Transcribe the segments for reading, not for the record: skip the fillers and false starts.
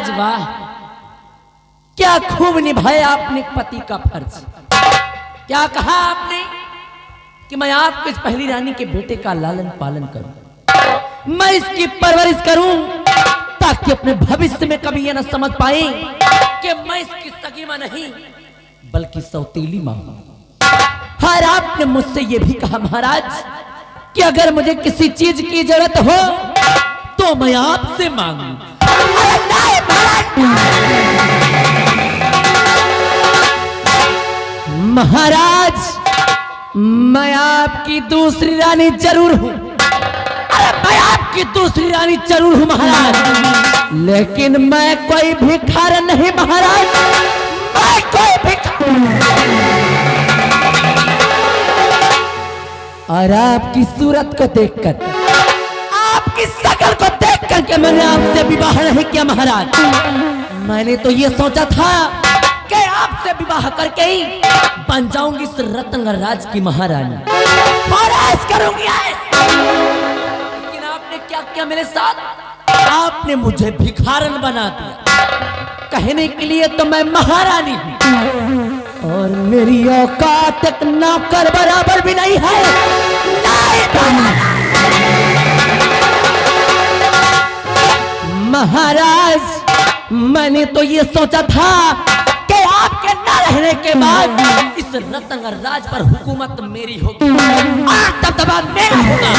महाराज वाह, क्या खूब निभाया आपने पति का फर्ज। क्या कहा आपने कि मैं आपको इस पहली रानी के बेटे का लालन पालन करूं, मैं इसकी परवरिश करूं, ताकि अपने भविष्य में कभी यह न समझ पाए कि मैं इसकी सगी मां नहीं बल्कि सौतेली मां हूं। और आपने मुझसे यह भी कहा महाराज कि अगर मुझे किसी चीज की जरूरत हो तो मैं आपसे मांगू। महाराज, मैं आपकी दूसरी रानी जरूर हूं। अरे मैं आपकी दूसरी रानी जरूर हूं महाराज, लेकिन मैं कोई भिखारी नहीं महाराज, मैं कोई भिखारी। और आपकी सूरत को देखकर, आपकी शकल को देख करके मैंने आपसे विवाह नहीं किया महाराज। मैंने तो ये सोचा था कि आपसे विवाह करके ही बन जाऊंगी इस रत्नगर राज की महारानी और ऐश करूंगी ऐश। लेकिन आपने क्या किया मेरे साथ? आपने मुझे भिखारन बना दिया। कहने के लिए तो मैं महारानी हूं और मेरी औकात एक नौकर बराबर भी नहीं है। महाराज, मैंने तो ये सोचा था कि आपके न रहने के बाद इस रत्नगर राज पर हुकूमत मेरी होगी और दबदबा मेरा होगा।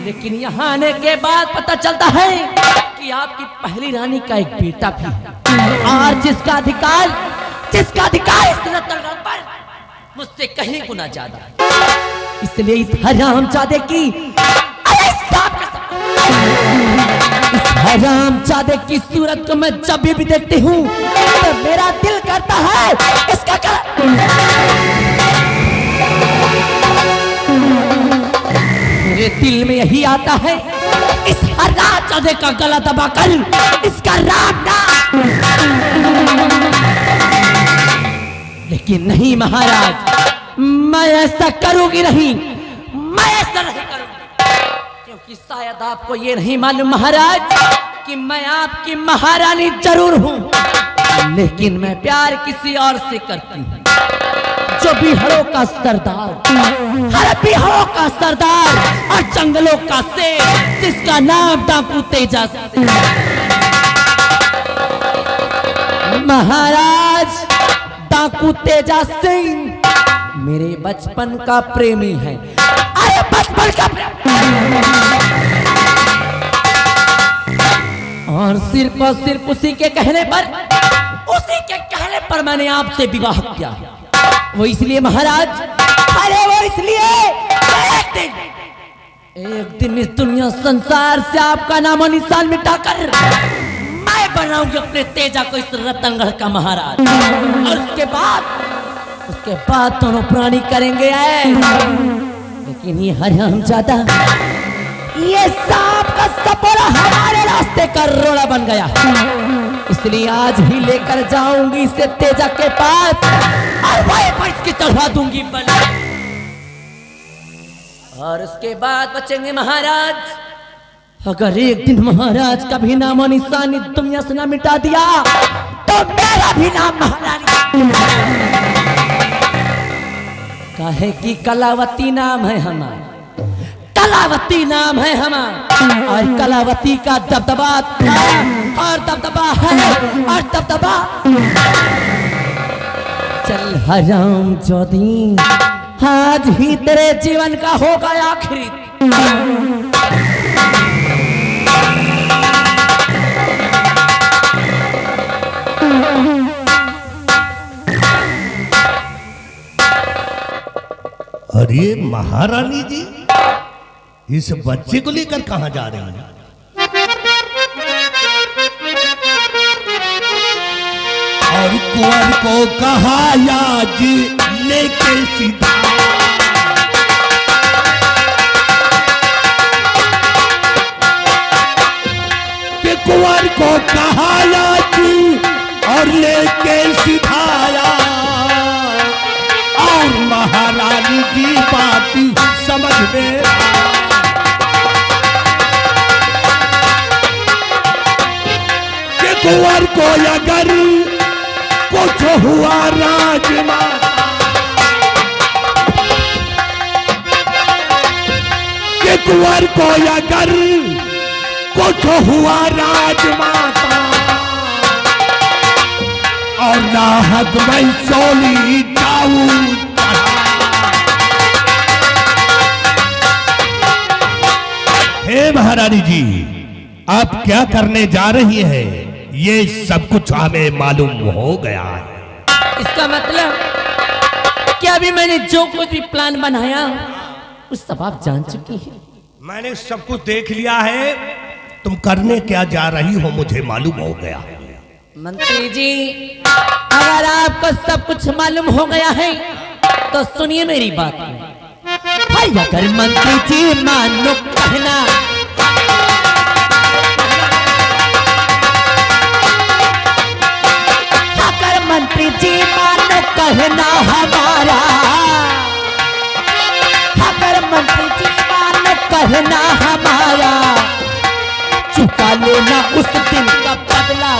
लेकिन यहाँ आने के बाद पता चलता है कि आपकी पहली रानी का एक बेटा भी है और जिसका अधिकार इस रत्नगर पर मुझसे कहीं गुना ज्यादा। इसलिए इस हरामजादे की हरामजादे की सूरत को मैं जब भी देखती हूँ तो मेरा दिल करता है इसका मेरे दिल में यही आता है इस हरामजादे का गला दबाकर इसका राम नाम। लेकिन नहीं महाराज, मैं ऐसा करूंगी नहीं, मैं ऐसा नहीं करूंगी, क्योंकि शायद आपको ये नहीं मालूम महाराज कि मैं आपकी महारानी जरूर हूं, लेकिन मैं प्यार किसी और से करती हूं, जो बिहारों का सरदार, हर बिहारों का सरदार और जंगलों का शेर, जिसका नाम डाकू तेजा सिंह। महाराज, डाकू तेजा सिंह मेरे बचपन का प्रेमी है। अरे बचपन का और सिर्फ उसी के कहने पर मैंने आपसे विवाह किया। वो इसलिए महाराज, अरे वो इसलिए एक दिन इस दुनिया संसार से आपका नामो निशान मिटाकर मैं बनाऊंगी अपने तेजा को इस रत्नगढ़ का महाराज। और उसके बाद दोनों प्राणी करेंगे लेकिन ये हरामजादा, ये सांप का सपोरा हमारे रास्ते का रोड़ा बन गया। इसलिए आज ही लेकर जाऊंगी इसे तेजा के पास और वहीं पर इसकी चढ़वा दूंगी बल। और उसके बाद बचेंगे महाराज। अगर एक दिन महाराज का भी नामो निशान दुनिया से ना मिटा दिया तो मेरा भी नाम महारानी। काहे की कलावती नाम है हमारा, कलावती नाम है हमारा, और कलावती का दबदबा था और दबदबा है और दबदबा। चल हराम जोधी, आज ही तेरे जीवन का होगा आखिरी। अरे महारानी जी, इस बच्चे को लेकर कहां जा रही हैं? और कुंवर को कहा आज लेके सीधा, कि कुंवर को कहा आज और लेके सिधाया। और महारानी जी बात समझ में, कि कुंवर हुआ राजमाता, कि कुंवर को अगर कुछ हुआ राजमाता, और नाहक में सोली जाऊं हे महारानी जी, आप क्या करने जा रही हैं? ये सब कुछ हमें मालूम हो गया है। इसका मतलब कि अभी मैंने जो कुछ भी प्लान बनाया उस सब आप जान चुकी हैं। मैंने सब कुछ देख लिया है, तुम करने क्या जा रही हो मुझे मालूम हो गया। मंत्री जी, अगर आपको सब कुछ मालूम हो गया है तो सुनिए मेरी बात। भाई अगर मंत्री जी मानो कहना, अगर मंत्री जी मानो कहना हमारा, अगर मंत्री जी मानो कहना हमारा, चुका लेना उस दिन का बदला।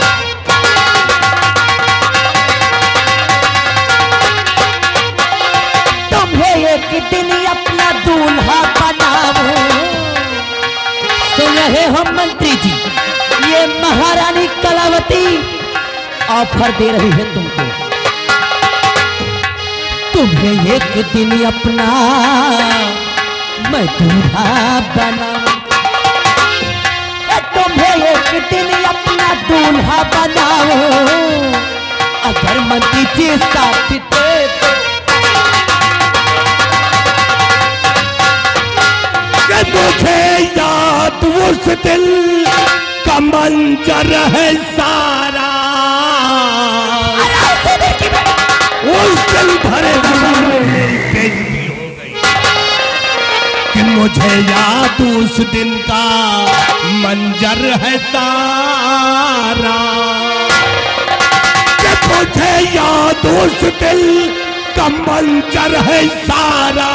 एक दिन अपना दूल्हा बनाऊं। सुन रहे हो मंत्री जी, ये महारानी कलावती ऑफर दे रही है तुमको। तुम्हें एक दिन अपना मैं दूल्हा बनाऊं, तुम्हें एक दिन अपना दूल्हा बनाऊं। अगर मंत्री जी साथ दे तो मुझे याद उस दिल का मंजर है सारा, उस दिल भरे मेरी बेइज्जती हो गई। कि मुझे याद उस दिन का मंजर है सारा, कि मुझे याद उस दिल का मंजर है सारा,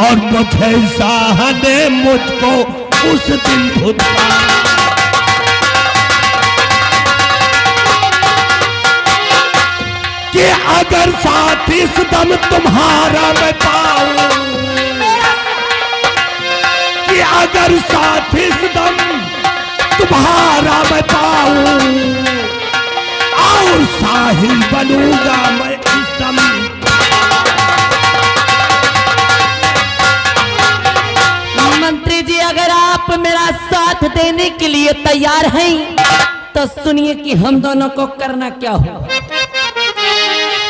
और मुझे शाह ने मुझको उस दिन धुतकारा। कि अगर साथ इस दम तुम्हारा मैं पाऊं, कि अगर साथ इस दम तुम्हारा मैं पाऊं, और साहिल बनूंगा मैं इस दम। मंत्री जी, अगर आप मेरा साथ देने के लिए तैयार हैं तो सुनिए कि हम दोनों को करना क्या हो।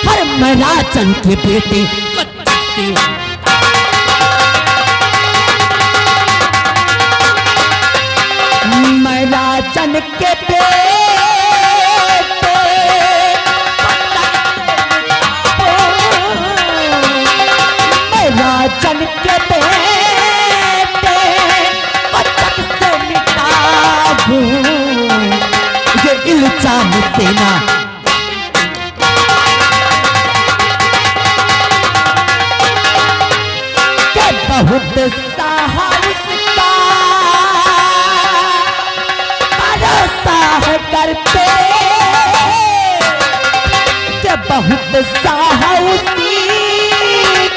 हर मैं राजन के बेटे मैं राजन के बेटे मैं राजन के बेटे ये इल्जाम देना के बहुत साहस का भरोसा करते, के बहुत साहस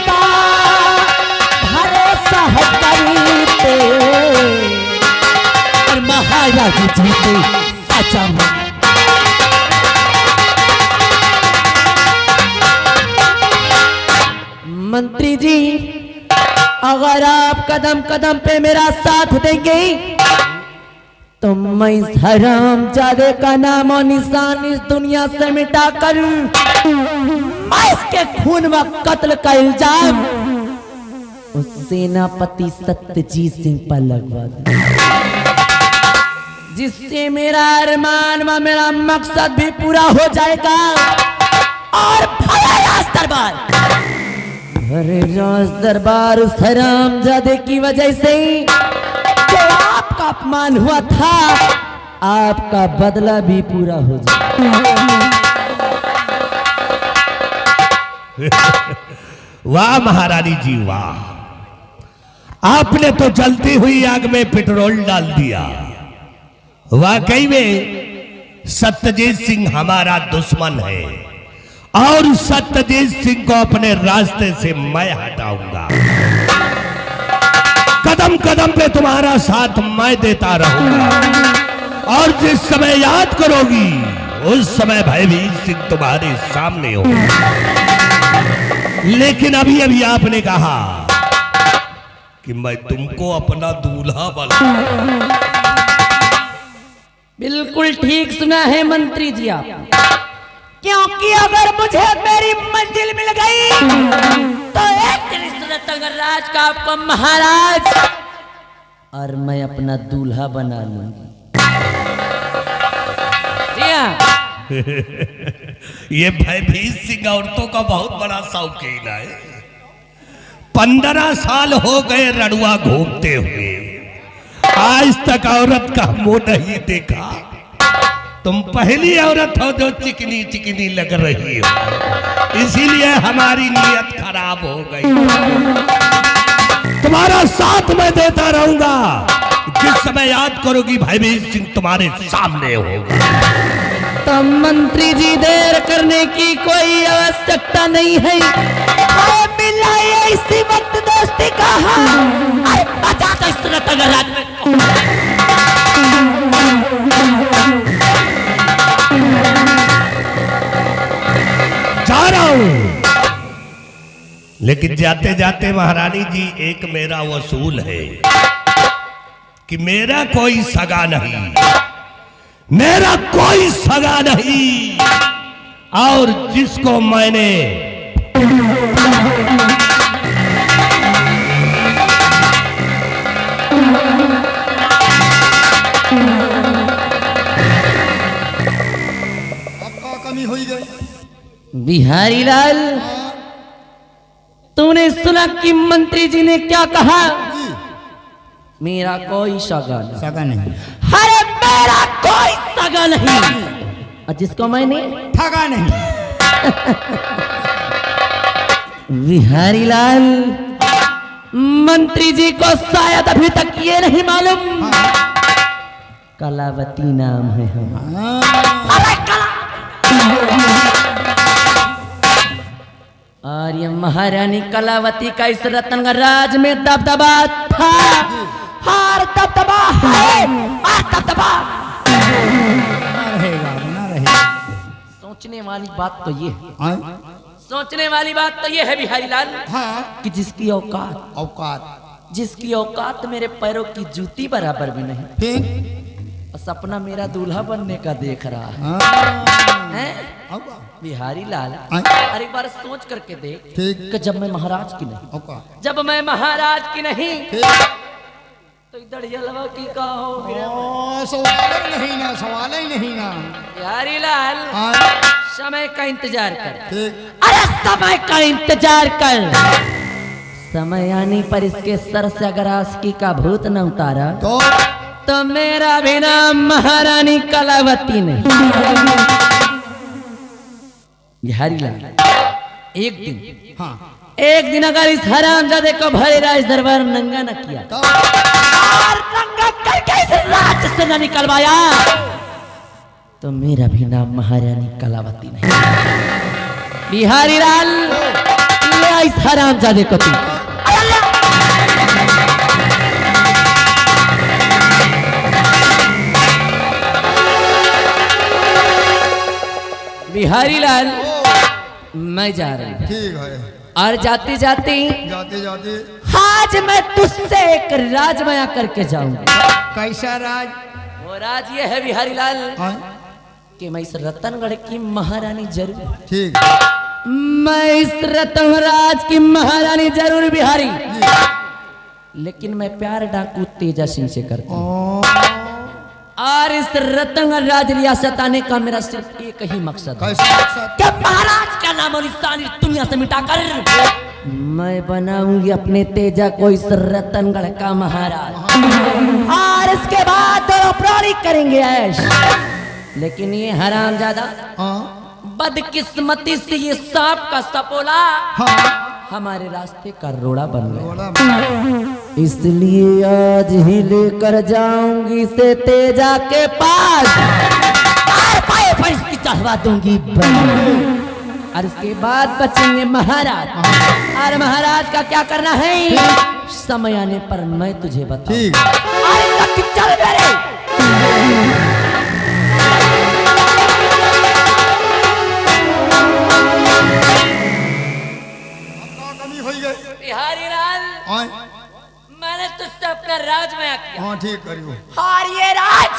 का भरोसा करते, महाराज जी से सचा मंत्री जी, अगर आप कदम कदम पे मेरा साथ देंगे तो मैं इस हरामजादे का नाम और निशान इस दुनिया से मिटाकर मैं इसके खून व कत्ल का इल्जाम उस सेनापति सत्यजीत सिंह पर लगवा दूं, जिससे मेरा अरमान व मेरा मकसद भी पूरा हो जाएगा। और भरे राज दरबार उस हरामजादे की वजह से जो आपका अपमान हुआ था, आपका बदला भी पूरा हो जाएगा। वाह महारानी जी वाह, आपने तो जलती हुई आग में पेट्रोल डाल दिया। वाकई में सत्यजीत सिंह हमारा दुश्मन है और सत्यजीत सिंह को अपने रास्ते से मैं हटाऊंगा। कदम कदम पे तुम्हारा साथ मैं देता रहूंगा और जिस समय याद करोगी उस समय भयभीत सिंह तुम्हारे सामने होगा। लेकिन अभी अभी आपने कहा कि मैं तुमको अपना दूल्हा बना। बिल्कुल ठीक सुना है मंत्री जी आप, क्योंकि अगर मुझे मेरी मंजिल मिल गई तो एक दिन इस रतनगढ़ का आपको महाराज और मैं अपना दूल्हा बना लूंगी। ये भयभीत सिंह औरतों का बहुत बड़ा शौकीन है। 15 साल हो गए रड़ुआ घूमते हुए, आज तक औरत का मुंह नहीं देखा। तुम पहली औरत हो जो चिकनी चिकनी लग रही हो, इसीलिए हमारी नीयत खराब हो गई। तुम्हारा साथ मैं देता रहूंगा, जिस समय याद करोगी भयभीत सिंह तुम्हारे सामने होगा। तो मंत्री जी देर करने की कोई आवश्यकता नहीं है। मिला ये इसी वक्त दोस्ती का अरे बचा तो इस रतनगढ़ में। जा रहा हूं, लेकिन जाते जाते महारानी जी एक मेरा वसूल है कि मेरा कोई सगा नहीं, मेरा कोई सगा नहीं, और जिसको मैंने कमी हुई गई। बिहारी लाल, तूने सुना कि मंत्री जी ने क्या कहा? मेरा कोई सगा नहीं। अरे मेरा कोई सगा नहीं, और जिसको मैंने ठगा नहीं। बिहारी लाल, मंत्री जी को शायद अभी तक ये नहीं मालूम, कलावती नाम है हमारा। अरे और ये महारानी कलावती का इस रतनगढ़ राज में दबदबा था, हार दबदबा है, दबदबा रहेगा। सोचने वाली बात तो ये है, हाँ? सोचने वाली बात तो ये है बिहारी लाल, हाँ? कि जिसकी औकात मेरे पैरों की जूती बराबर भी नहीं, फिर सपना मेरा दूल्हा बनने का देख रहा है। हाँ? हैं? बिहारी लाल, हाँ? और एक बार सोच करके देख ठीक। कि जब मैं महाराज की नहीं, औकात। जब मैं महाराज की नहीं, ठीक। तो इधर जलवा की का हो गया। सवाल ही नहीं ना। बिहारी लाल, हाँ? समय का इंतजार कर। ठीक। अरे समय का इंतजार कर, समय आने पर इसके सर से अगर आस्की का भूत न उतारा तो मेरा भी नाम महारानी कलावती नहीं। बिहारी लाल, एक दिन अगर इस हरामजादे को भरे राज दरबार नंगा न किया और नंगा करके इस राज से न निकलवाया तो मेरा भी नाम महारानी कलावती नहीं। बिहारी लाल, ले इस हरामजादे को तू। बिहारी लाल, मैं जा रही हूँ। ठीक है। और जाते जाते आज मैं तुझसे एक राज माया करके जाऊंगा। कैसा राज? वो राज ये है बिहारी लाल, हाँ? कि मैं इस रतनगढ़ की महारानी जरूर, ठीक। मैं इस रतनराज की महारानी जरूर बिहारी, लेकिन मैं प्यार डाकू तेजा सिंह से करता हूँ। और इस रतनगढ़ राज रियासत आने का मेरा सिर्फ एक ही मकसद है, कि महाराज का नाम और इस दुनिया से मिटाकर मैं बनाऊंगी अपने तेजा को इस रतनगढ़ का महाराज, और इसके बाद दोनों प्राणी करेंगे ऐश। लेकिन ये हरामजादा बदकिस्मती से ये सांप का सपोला हमारे रास्ते का रोड़ा बन गया, इसलिए आज ही लेकर जाऊंगी इसे तेजा के पास। चढ़वा दूंगी बलि। और इसके बाद बचेंगे महाराज। और महाराज का क्या करना है समय आने पर मैं तुझे बताऊं। ठीक। अरे चल मेरे। बिहारी लाल, मैंने तुझसे अपना राज माया किया। हाँ ठीक करियो। और ये राज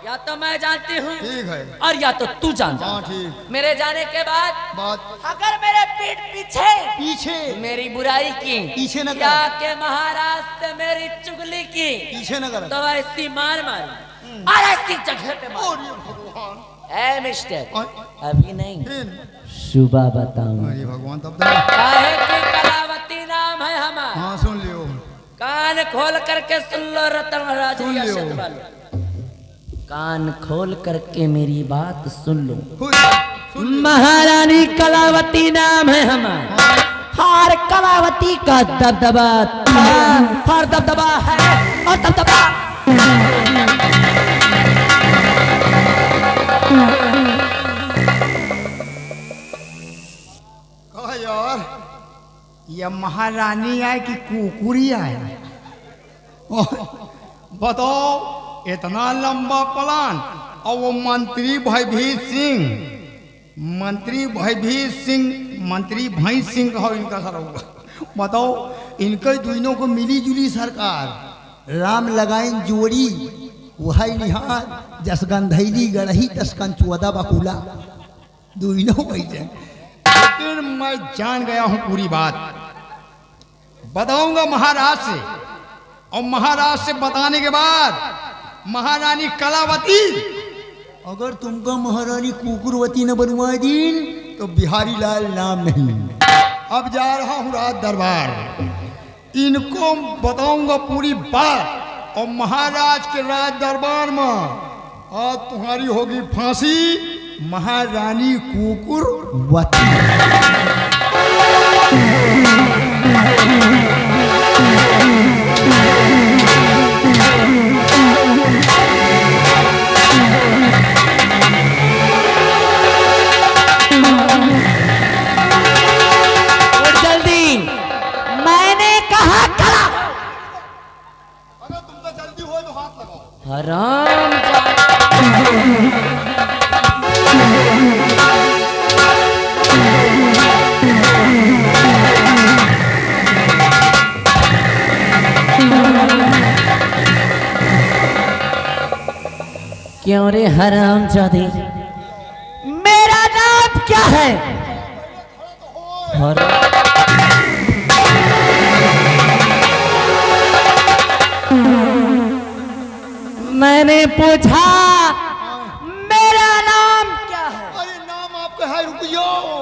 या तो मैं जानती हूँ ठीक है। और या तो तू जानता। हाँ ठीक। मेरे जाने के बाद बात अगर मेरे पीठ पीछे पीछे मेरी बुराई की, पीछे न कर। या के महाराज से मेरी चुगली की, पीछे न कर। तो ऐसी मार मारी और ऐसी जगह पे मारी। भगवान। ए मिस्टर, और अभी नहीं, सुबह बताऊं। अरे भगवान तब तो। काहे की कलावती नाम है हमारा। हाँ सुन लियो। कान खोल करके सुन लो रतन राज सुन लियो। कान खोल करके मेरी बात सुन लो। सुन लियो। महारानी कलावती नाम है हमारा। हार कलावती का दबदबा हर दबदबा है और दबदबा। कहा यार ये महारानी आए कि कुकुरी आए? बताओ इतना लंबा प्लान। और वो मंत्री भयभीत सिंह, मंत्री भयभीत सिंह, मंत्री भय सिंह कहो इनका सर होगा। बताओ इनके दोनों को मिली जुली सरकार राम लगाइन जोड़ी वही निहार जसगंधैली गढ़ही तस्कन चौदह बकुला दोनों वैसे। लेकिन मैं जान गया हूं पूरी बात, बताऊंगा महाराज से। और महाराज से बताने के बाद महारानी कलावती अगर तुमको महारानी कुकुरवती न बनवा दी तो बिहारी लाल नाम नहीं। अब जा रहा हूं राज दरबार, इनको बताऊंगा पूरी बात। और महाराज के राज दरबार में आज तुम्हारी होगी फांसी, महारानी कुकुरवती। जल्दी मैंने कहा कला। अगर तुमसे जल्दी हो तो हाथ लगाओ। हराम क्यों रे हराम जादे, मेरा नाम क्या है? मैंने पूछा मेरा नाम क्या है? अरे नाम आपका है, रुक जाओ।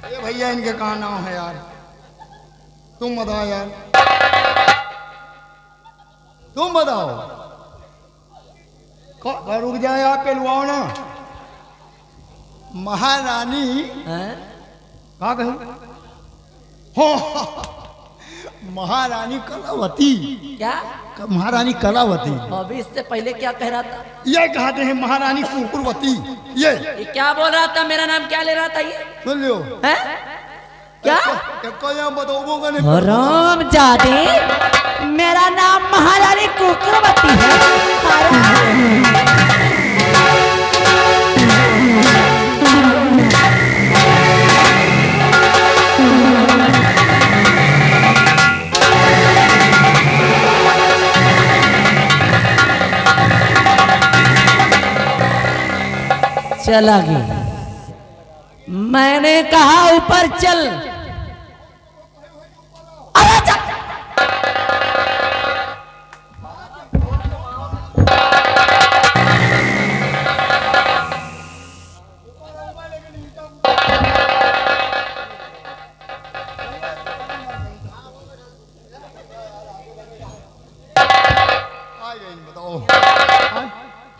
ये भैया इनके कहाँ नाम है यार? तुम बताओ यार, तुम बताओ। रुक जाए आप पेलवाओ ना। महारानी कहा कहूँ? हो महारानी कलावती। क्या? महारानी कलावती। अभी इससे पहले क्या कह रहा था? ये कहते हैं महारानी कुकुरवती। ये क्या बोल रहा था? मेरा नाम क्या ले रहा था ये? सुन लियो। है? क्या? बताओगे नहीं? हराम जादे, मेरा नाम महारानी कुकुरवती है। चला गया। मैंने कहा ऊपर चल। अरे चल। बताओ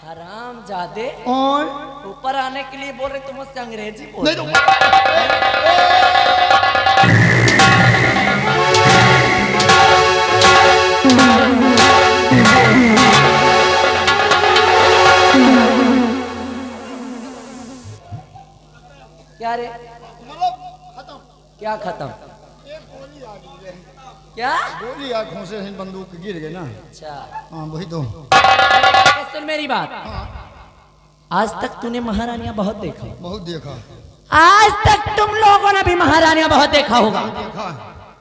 हराम जादे, और ऊपर आने के लिए बोल रहे तुम मुझसे अंग्रेजी बोल नहीं रहे तो क्या रे? खत्म। क्या खत्म? क्या? गोली आंखों से बंदूक गिर गए ना। अच्छा हाँ वही तो। सुन मेरी बात, आज तक तूने महारानियां बहुत देखा, बहुत देखा। आज तक तुम लोगों ने भी महारानियां बहुत देखा होगा, देखा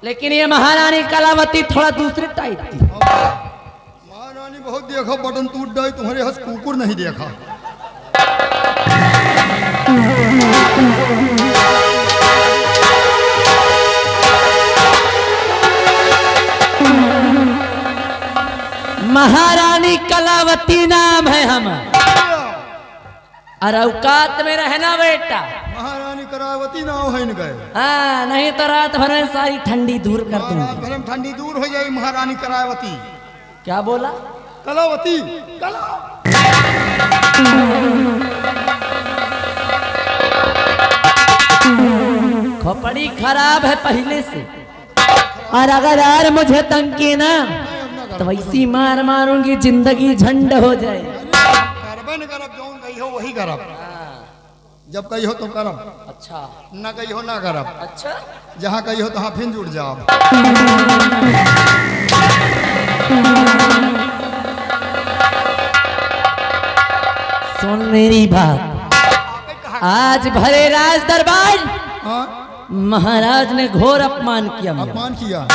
लेकिन ये महारानी कलावती थोड़ा दूसरे टाइप थी। महारानी बहुत देखा, बटन टूट गए, तुम्हारे हंस कुकुर नहीं देखा। महारानी कलावती नाम है हम, और औकात में रहना बेटा। महारानी करावती नाव है इनका। हाँ, नहीं तो रात भर में सारी ठंडी दूर कर दूंगी। घर में ठंडी दूर हो जाएगी। महारानी करावती। क्या बोला? कलावती। कला खोपड़ी खराब है पहले से, और अगर यार मुझे तंग किए ना तो वैसी मार मारूंगी, जिंदगी झंड हो जाए। करबन करब, जौन कही हो वही करब। जब कही हो तो करब, अच्छा न कही हो ना करब। अच्छा, जहाँ कही हो तहाँ फिर जुड़ जाब। सुन मेरी बात, आज भरे राज दरबार हाँ महाराज ने घोर अपमान किया मेरा। अपमान किया।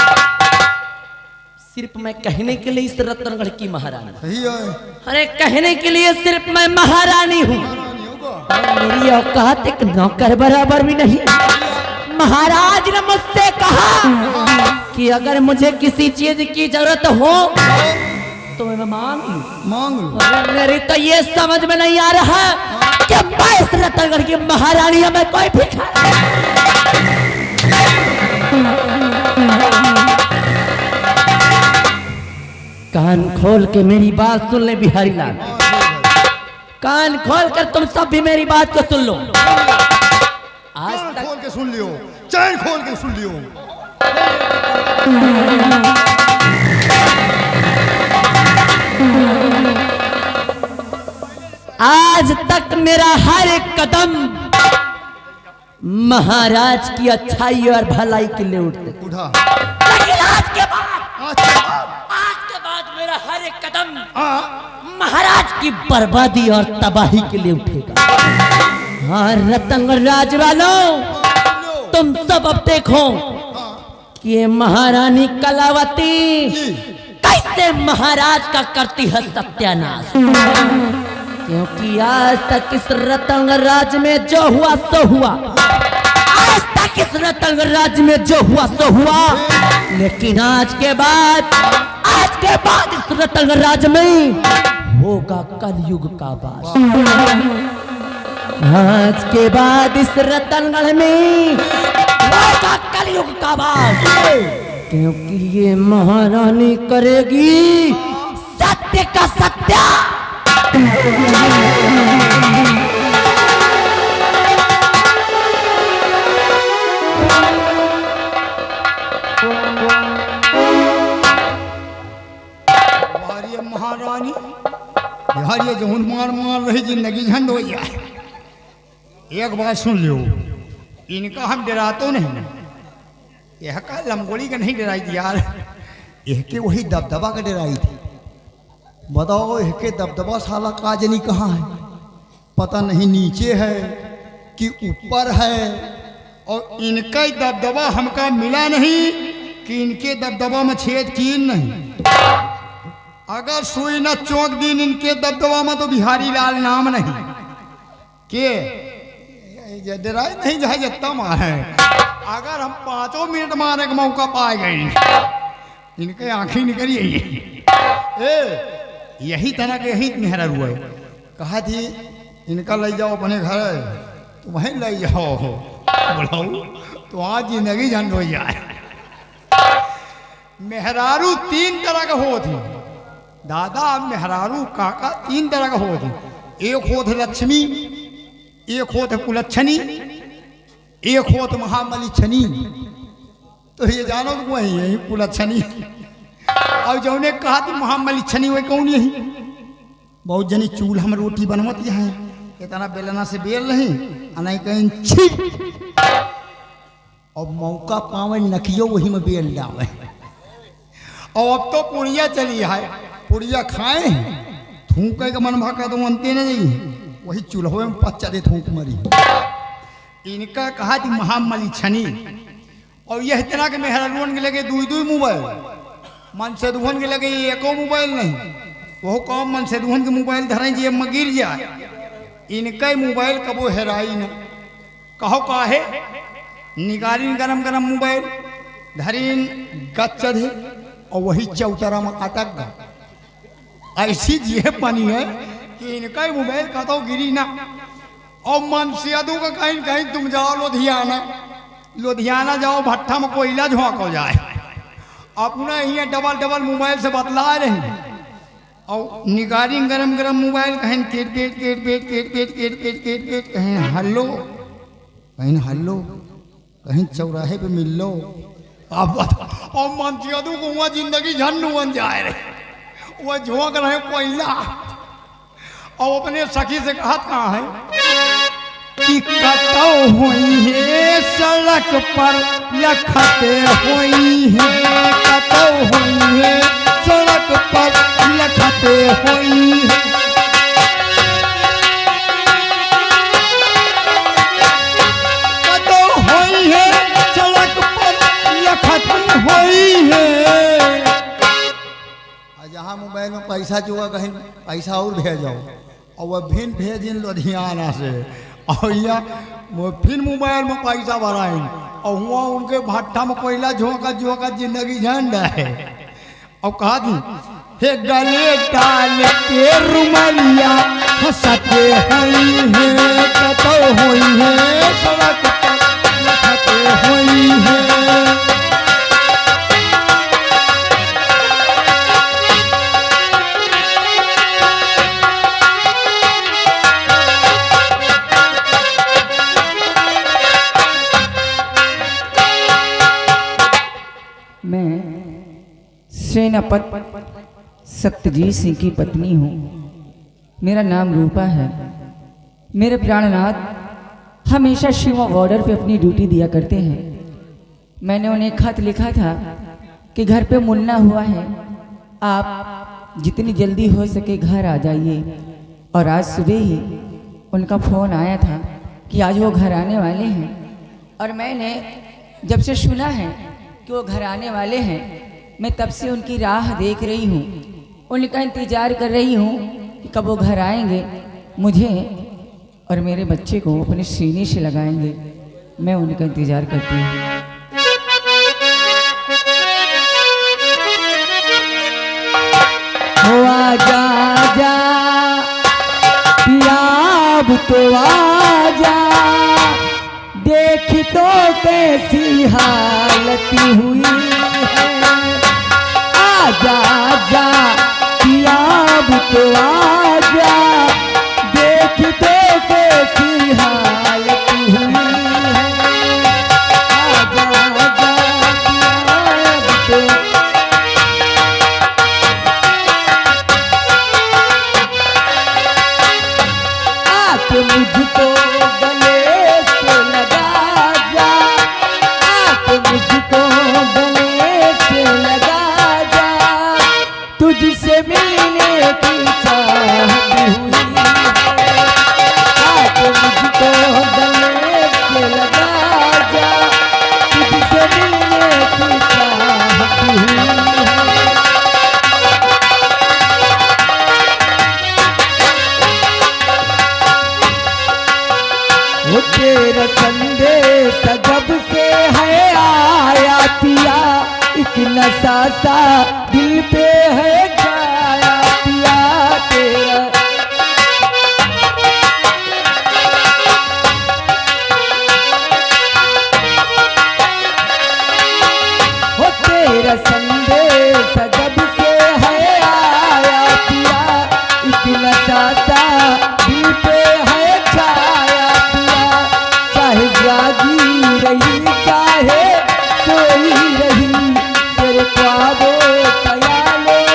सिर्फ मैं कहने के लिए इस रतनगढ़ की महारानी, सही है। अरे कहने के लिए सिर्फ मैं महारानी हूँ, महारानी होगा। और मेरी औकात एक नौकर बराबर भी नहीं। महाराज ने मुझसे कहा कि अगर मुझे किसी चीज की जरूरत हो तो मैं मांग लूं। मांग लो। अरे मेरी तो ये समझ में नहीं आ रहा कि मैं इस रतनगढ़ की महारानी हूं, मैं कोई भिखारी। कान खोल के मेरी बात सुन ले बिहारी लाल, कान खोल कर तुम सब भी मेरी बात को सुन लो। आज कान तक खोल के सुन लियो, चैन खोल के सुन लियो। आज तक मेरा हर एक कदम महाराज की अच्छाई और भलाई के लिए उठते, उठा। लेकिन आज के बाद आज के बाद मेरा हर एक कदम हाँ महाराज की बर्बादी और तबाही के लिए उठेगा। हाँ रतनगढ़ राज वालों, तुम सब अब देखो कि ये महारानी कलावती कैसे महाराज का करती है सत्यानाश। क्योंकि आज तक इस रतनगढ़ राज में जो हुआ सो हुआ, आज तक इस रतनगढ़ राज में जो हुआ सो हुआ, लेकिन आज के बाद इस रतनगढ़ राज में होगा कलयुग का वास। आज के बाद इस रतनगढ़ में होगा कलयुग का वास, क्योंकि ये महारानी करेगी सत्य का सत्या। महारानी यार, ये जौन मार मार रही जिंदगी झंड हो जाए। एक बात सुन लो, इनका हम डरातो नहीं, यह का लमगोली का नहीं डराई थी यार, यह के वही दबदबा का डराई थी। बताओ यह के दबदबा साला काजनी कहाँ है? पता नहीं नीचे है कि ऊपर है, और इनका ही दबदबा हमका मिला नहीं कि इनके दबदबा में छेद कीन नहीं। अगर सुई न चौंक दिन इनके दबदबा में तो बिहारी लाल नाम नहीं के डराए नहीं जाए जितना मारे। अगर हम 5 मिनट मारने का मौका पाए गए, इनके आंखें निकली यही तरह के यही मेहरा हुआ है। कहा थी इनका ले जाओ अपने घर, तो वहीं ले जाओ, बोलाओ तो आज जिंदगी झंड हो जाए। मेहरारू 3 तरह का हो थी दादा, मेहरारू काका 3 तरह का हो थी। एक हो थे लक्ष्मी, एक होत है कुलच्छनी, एक होत महामली छनी। तो ये जानो तो वही है कुलच्छनी। और जो ने कहा थी महामली छनी वही कौन यही बहुत जनी चूल्हा में रोटी बनवत यहाँ इतना बेलना से बेल नहीं अनाई कहीं छी और मौका पावे नकियो वही में बेल डावे। और अब तो पुड़िया चली है, पुड़िया खाए थूक का मन भाका तो मनते नहीं, वही चूल्हे में पच्चा दे थूक मरी। इनका कहा थी महामली छनी। और यह इतना के मेहरान के लगे दुई मोबाइल, मन से दुहन के लगे एको मोबाइल नहीं, वो कौन मन से दुहन के मोबाइल धरें जी में गिर जाए। इनका मोबाइल कबो हेराई न कहो काहे निकालीन गरम गरम मोबाइल धरीन गच चढ़े और वही चौतरा में अटक गया। ऐसी जे पानी है कि इनका ही मोबाइल कतो गिरी ना। और मन से अदू का कहीं कहीं तुम जाओ लुधियाना जाओ भट्ठा में कोयला झोंक हो जाए, अपना ही डबल डबल मोबाइल से बतला रहे। और निगारी गरम गरम मोबाइल कहीं केट केट केट केट केट केट केट केट केट केट कहीं हल्लो कहीं चौराहे पे मिल लो। अब और मन से अदू को वहाँ जिंदगी झन्नू बन जाए रहे, वह झोंक रहे कोयला। और अपने सखी से कहा कहाँ है कि कतो हुई है सड़क पर लखते हुई है, कतो हुई है सड़क पर लखते हुई है। कतो हुई है सड़क पर लखते हुई है। जहाँ मोबाइल में पैसा चुका कहीं पैसा और भेजाओ और वह भिन भेजिन लुधियाना से और यहाँ फिर मोबाइल में पैसा भराएं और हुआ उनके भट्ठा में कोयला झोंका जिंदगी झंड है। और कहा दी हे गले डाल के रुमालिया हंसते हुई है, कतो हुई है सड़क पर लखते हुई है। मैं सेनापति सत्यजीत सिंह की पत्नी हूँ। मेरा नाम रूपा है। मेरे प्राणनाथ हमेशा शिवा बॉर्डर पे अपनी ड्यूटी दिया करते हैं। मैंने उन्हें खत लिखा था कि घर पे मुन्ना हुआ है, आप जितनी जल्दी हो सके घर आ जाइए। और आज सुबह ही उनका फ़ोन आया था कि आज वो घर आने वाले हैं। और मैंने जब से सुना है कि वो घर आने वाले हैं, मैं तब से उनकी राह देख रही हूँ, उनका इंतज़ार कर रही हूँ कि कब वो घर आएंगे, मुझे और मेरे बच्चे को अपने सीने से लगाएंगे। मैं उनका इंतज़ार करती हूँ। आजा आजा पिया अब तो आजा, देख तो कैसी हालत हुई है। आजा आजा पिया अब तो आजा, देख तो कैसी हालत हुई है। आजा आजा पिया अब तो आके मुझको गले से लगा जा, आके मुझको गले से लगा जा, तुझसे मिलने की चाहत हुई है। आके मुझको गले से लगा जा, तुझसे मिलने की चाहत हुई है। वो तेरा संदेश जब से है आया पिया, एक नशा सा दिल पे है छाया पिया तेरा। वो तेरा संदेश जब से है आया पिया, एक नशा सा दिल पे है छाया ख्वाबों ख्यालों में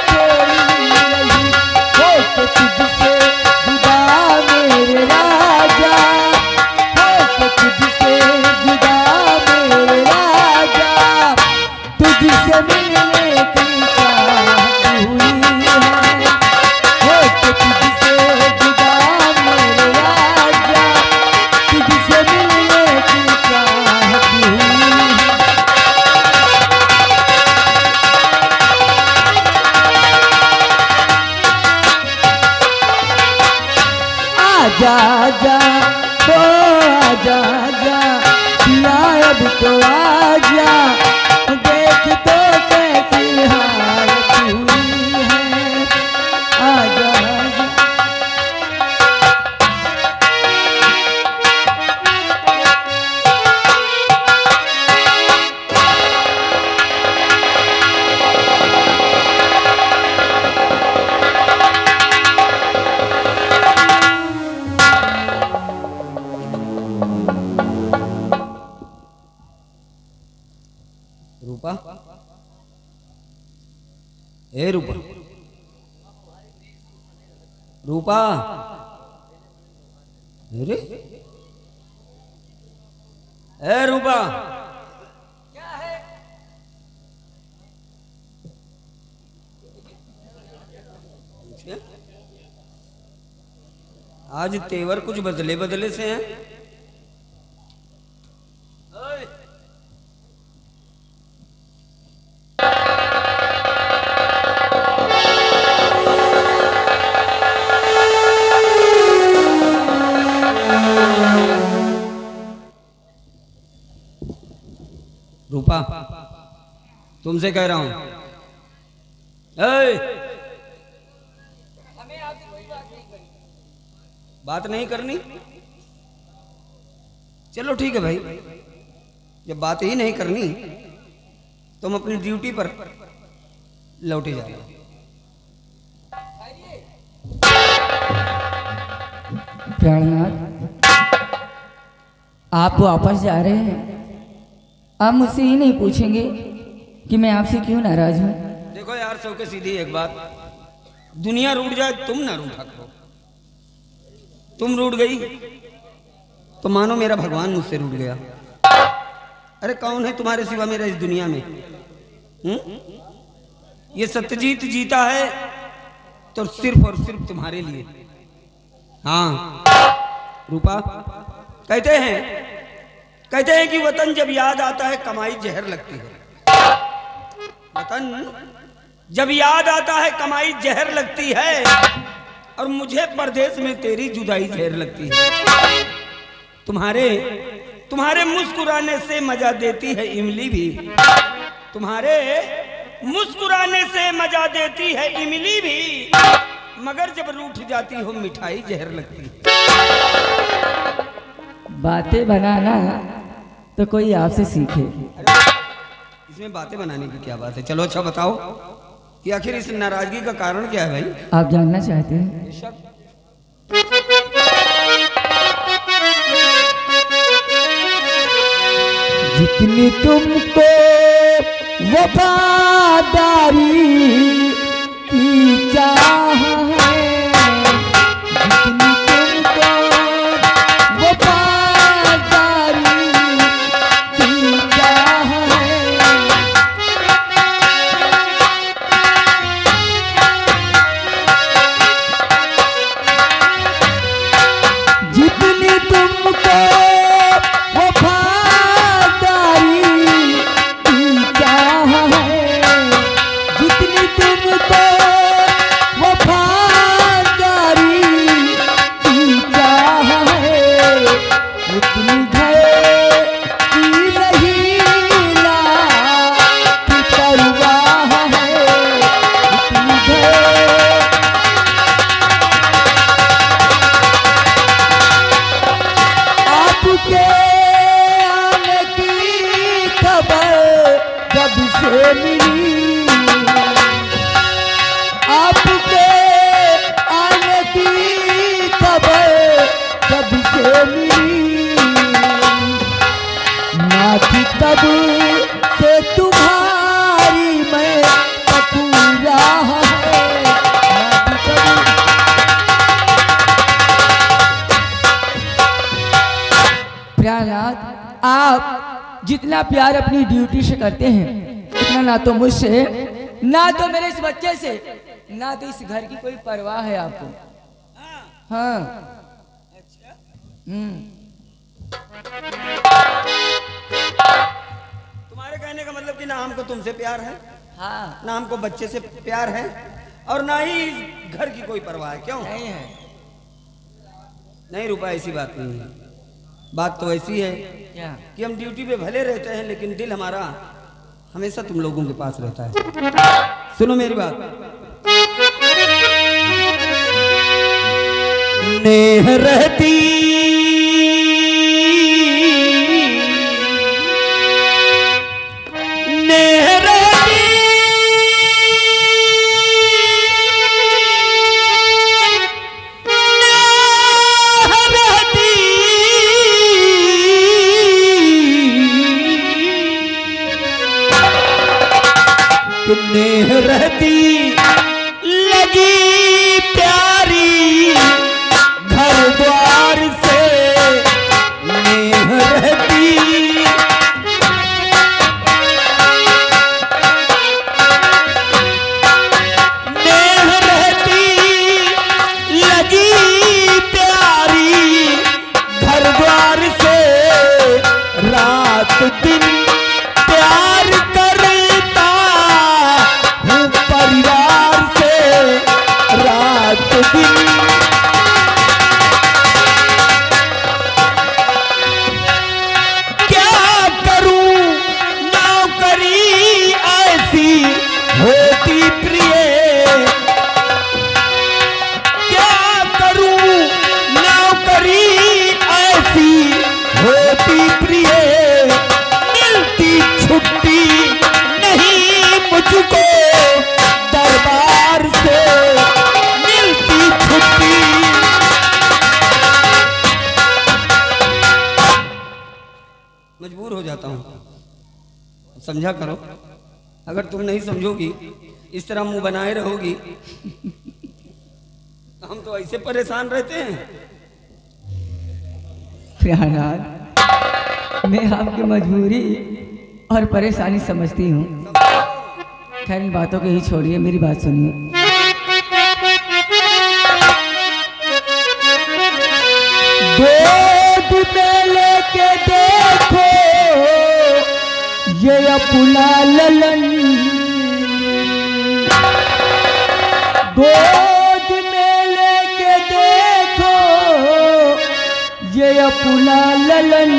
खोई रही हो के तुझसे जुदा मेरे राजा, हो के तुझसे जुदा मेरे राजा, तुझसे मिलने की चाहत हुई है, हो के तुझसे जुदा मेरे राजा, तुझसे मिलने की चाहत हुई है। आजा आजा ओ आजा आजा पिया अब तो आजा, देख तो कैसी हालत हुई है, आजा आजा। रूपा, ए रूपा, रूपा, अरे ए रूपा, क्या है? आज तेवर कुछ बदले बदले से हैं। रूपा, तुमसे कह रहा हूं, हमें आपसे कोई बात नहीं करनी। चलो ठीक है भाई, जब बात ही नहीं करनी तुम अपनी ड्यूटी पर लौटे जाओ। प्राणनाथ, आप वापस जा रहे हैं, आप मुझसे ये नहीं पूछेंगे कि मैं आपसे क्यों नाराज हूं? देखो यार, सौ के सीधी एक बात, दुनिया रूठ जाए तुम ना रूठा करो। तुम रूठ गई तो मानो मेरा भगवान मुझसे रूठ गया। अरे कौन है तुम्हारे सिवा मेरा इस दुनिया में? ये सत्यजीत जीता है तो सिर्फ और सिर्फ तुम्हारे लिए। हाँ रूपा, कहते हैं कि वतन जब याद आता है कमाई जहर लगती है। वतन जब याद आता है कमाई जहर लगती है, और मुझे परदेश में तेरी जुदाई जहर लगती है। तुम्हारे मुस्कुराने से मजा देती है इमली भी, तुम्हारे मुस्कुराने से मजा देती है इमली भी, मगर जब रूठ जाती हो मिठाई जहर लगती है। बातें बनाना तो कोई आपसे सीखे। इसमें बातें बनाने की क्या बात है? चलो अच्छा बताओ कि आखिर इस नाराजगी का कारण क्या है भाई? आप जानना चाहते हैं? जितनी तुमको वफादारी की चाह है, जितनी तुमको वफादारी की चाह है, जितनी तुमको तब से तुम्हारी जितना प्यार अपनी ड्यूटी से करते हैं उतना ना तो मुझसे, ना तो मेरे इस बच्चे से, ना तो इस घर की कोई परवाह है आपको। हाँ। तुम्हारे कहने का मतलब कि ना हमको तुमसे प्यार है, हाँ, ना हमको बच्चे से प्यार है, और ना ही इस घर की कोई परवाह है। क्यों नहीं है। नहीं रूपा, ऐसी बात नहीं है। बात तो ऐसी है क्या? कि हम ड्यूटी पे भले रहते हैं लेकिन दिल हमारा हमेशा तुम लोगों के पास रहता है। सुनो मेरी बात। नेह रहती नेह रहती नेह रहती नेह रहती लगी प्यारी घर द्वार से नेह रहती नेह रहती लगी प्यारी घर द्वार से रात दिन प्यार करता हूँ परिवार से रात दिन होती प्रिय, क्या करूं नौकरी ऐसी होती प्रिय, मिलती छुट्टी नहीं मुझको दरबार से मिलती छुट्टी। मजबूर हो जाता हूँ, समझा करो। अगर तुम नहीं समझोगी, इस तरह मुंह बनाए रहोगी, हम तो ऐसे परेशान रहते हैं। प्यारनाथ, मैं आपकी मजबूरी और परेशानी समझती हूँ। खैर इन बातों को ही छोड़िए, मेरी बात सुनिए। गोद में लेके देखो ये अपना ललन, गोद में लेके देखो ये अपना ललन,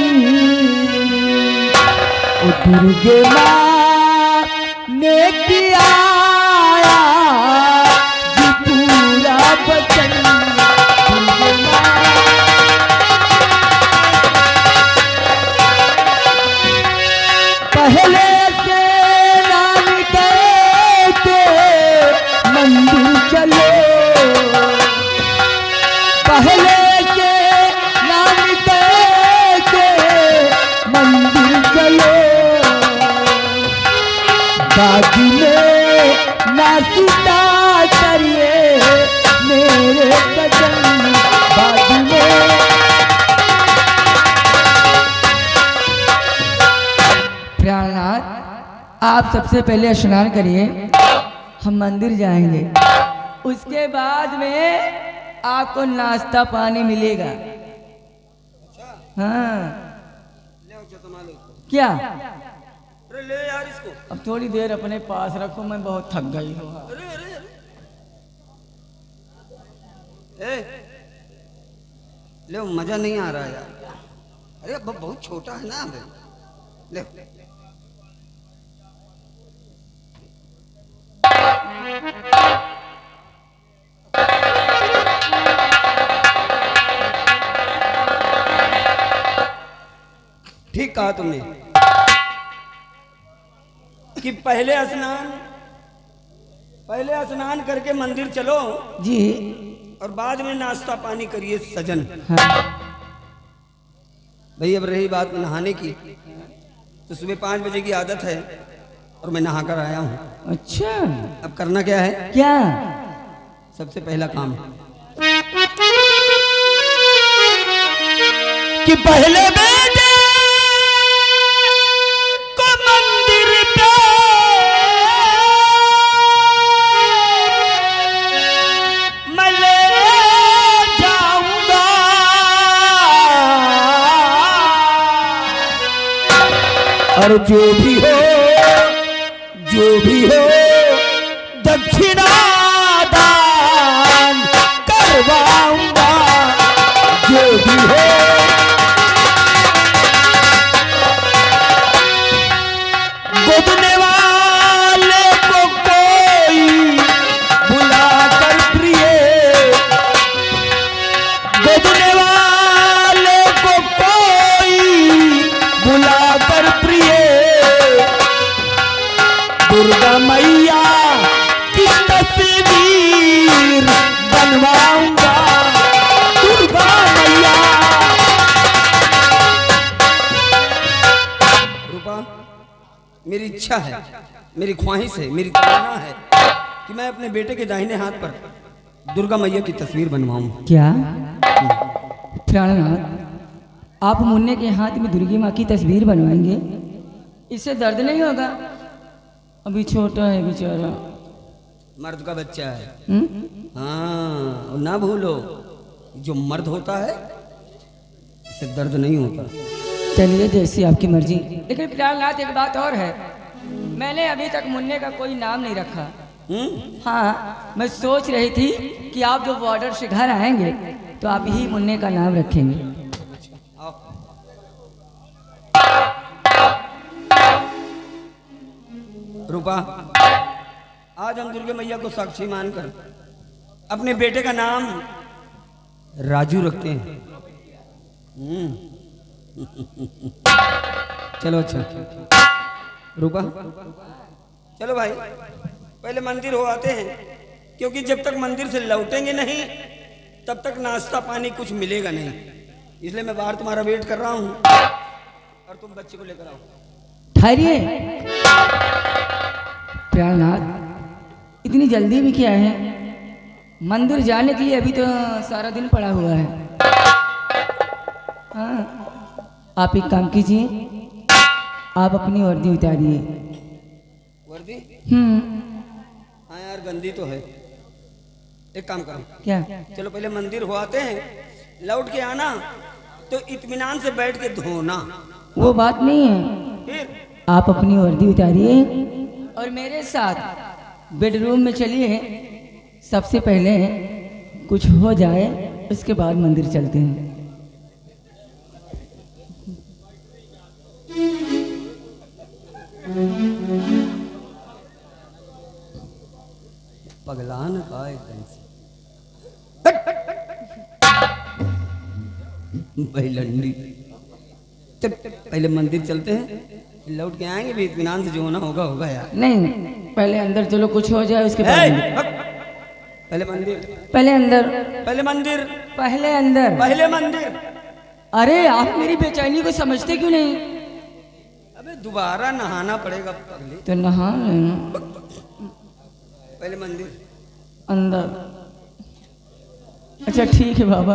ओ दुर्गे माँ ने किया जी पूरा वचन। दुर्गे माँ पहले से रानी के मंदिर चलो, पहले से रानी के मंदिर चलो, दादी में नाश्ता करिए मेरे सजन, दादी में। प्यारनाथ, आप सबसे पहले स्नान करिए, हम मंदिर जाएंगे, उसके बाद में आपको नाश्ता पानी मिलेगा। हाँ। क्या? अरे ले यार इसको। अब थोड़ी देर अपने पास रखो, मैं बहुत थक गई हूँ। अरे अरे ए, ले मजा नहीं आ रहा यार। अरे अब बहुत छोटा है ना, ले ठीक कहा तुमने कि पहले स्नान करके मंदिर चलो जी, और बाद में नाश्ता पानी करिए सजन। हाँ। भाई अब रही बात नहाने की, तो सुबह 5 बजे की आदत है और मैं नहा कर आया हूँ। अच्छा, अब करना क्या है? क्या? सबसे पहला काम कि पहले बेटे पर जो भी हो दक्षिणा दान करवाऊंगा, जो भी हो। गोदने वाले को कोई बुलाकर प्रिय, गोदने वाले को कोई बुलाकर प्रिय, दुर्गा मैया की तस्वीर बनवाऊंगा, दुर्गा मैया। रूपा, मेरी इच्छा है, मेरी ख्वाहिश है, मेरी तमन्ना है कि मैं अपने बेटे के दाहिने हाथ पर दुर्गा मैया की तस्वीर बनवाऊं। क्या प्राणनाथ, आप मुन्ने के हाथ में दुर्गी माँ की तस्वीर बनवाएंगे? इससे दर्द नहीं होगा? अभी छोटा है बेचारा। मर्द का बच्चा है। हम्म? हाँ, और ना भूलो, जो मर्द होता है इससे दर्द नहीं होता। चलिए जैसी आपकी मर्जी। लेकिन प्राणनाथ एक बात और है, मैंने अभी तक मुन्ने का कोई नाम नहीं रखा। हाँ, मैं सोच रही थी कि आप जो बॉर्डर से घर आएंगे तो आप ही मुन्ने का नाम रखेंगे। रूपा, आज हम दुर्गा मैया को साक्षी मानकर अपने बेटे का नाम राजू रखते हैं। चलो अच्छा रूपा, चलो भाई पहले मंदिर हो आते हैं, क्योंकि जब तक मंदिर से लौटेंगे नहीं तब तक नाश्ता पानी कुछ मिलेगा नहीं। इसलिए मैं बाहर तुम्हारा वेट कर रहा हूँ और तुम बच्चे को लेकर आओ। ठहरिए प्राणनाथ, इतनी जल्दी भी क्या है? मंदिर जाने के लिए अभी तो सारा दिन पड़ा हुआ है। हाँ, आप एक काम कीजिए, आप अपनी वर्दी उतारिए। वर्दी? हाँ यार, गंदी तो है। एक काम करो, क्या? चलो पहले मंदिर हो आते हैं, लौट के आना तो इत्मीनान से बैठ के धोना। वो बात नहीं है, फिर आप अपनी वर्दी उतारिए और मेरे साथ बेडरूम में चलिए। सबसे पहले कुछ हो जाए, उसके बाद मंदिर चलते हैं। पगला न पाए कैसे भाई लंडी। चल पहले मंदिर चलते हैं, लौट के आएंगे भी इत्मीनान से, जो होना होगा होगा यार। नहीं, पहले अंदर चलो, कुछ हो जाए उसके बाद मंदिर। पहले मंदिर, पहले अंदर, पहले मंदिर, पहले अंदर। पहले मंदिर। अरे आप मेरी बेचैनी को समझते क्यों नहीं? अबे दोबारा नहाना पड़ेगा पगली। तो नहा लेना। पहले मंदिर, अंदर। अच्छा ठीक है बाबा,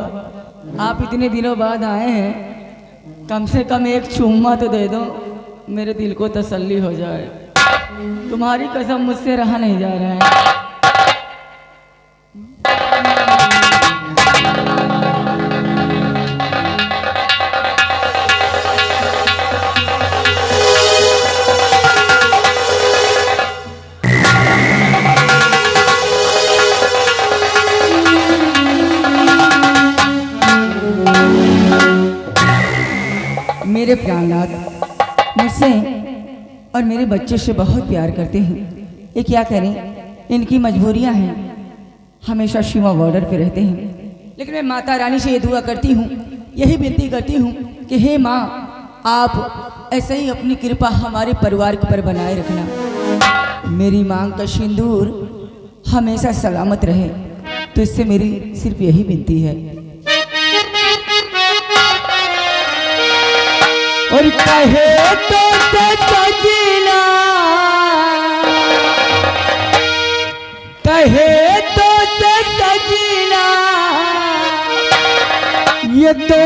आप इतने दिनों बाद आए हैं, कम से कम एक चुम्मा तो दे दो, मेरे दिल को तसल्ली हो जाए। तुम्हारी कसम, मुझसे रहा नहीं जा रहा है। मेरे प्राणनाथ मुझसे और मेरे बच्चे से बहुत प्यार करते हैं। ये क्या करें, इनकी मजबूरियां हैं। हमेशा शिवा बॉर्डर पे रहते हैं, लेकिन मैं माता रानी से ये दुआ करती हूँ, यही विनती करती हूँ कि हे माँ, आप ऐसे ही अपनी कृपा हमारे परिवार पर बनाए रखना। मेरी मांग का सिंदूर हमेशा सलामत रहे, तो इससे मेरी सिर्फ यही विनती है। और कहे तो सजना, कहे तो सजना, ये तो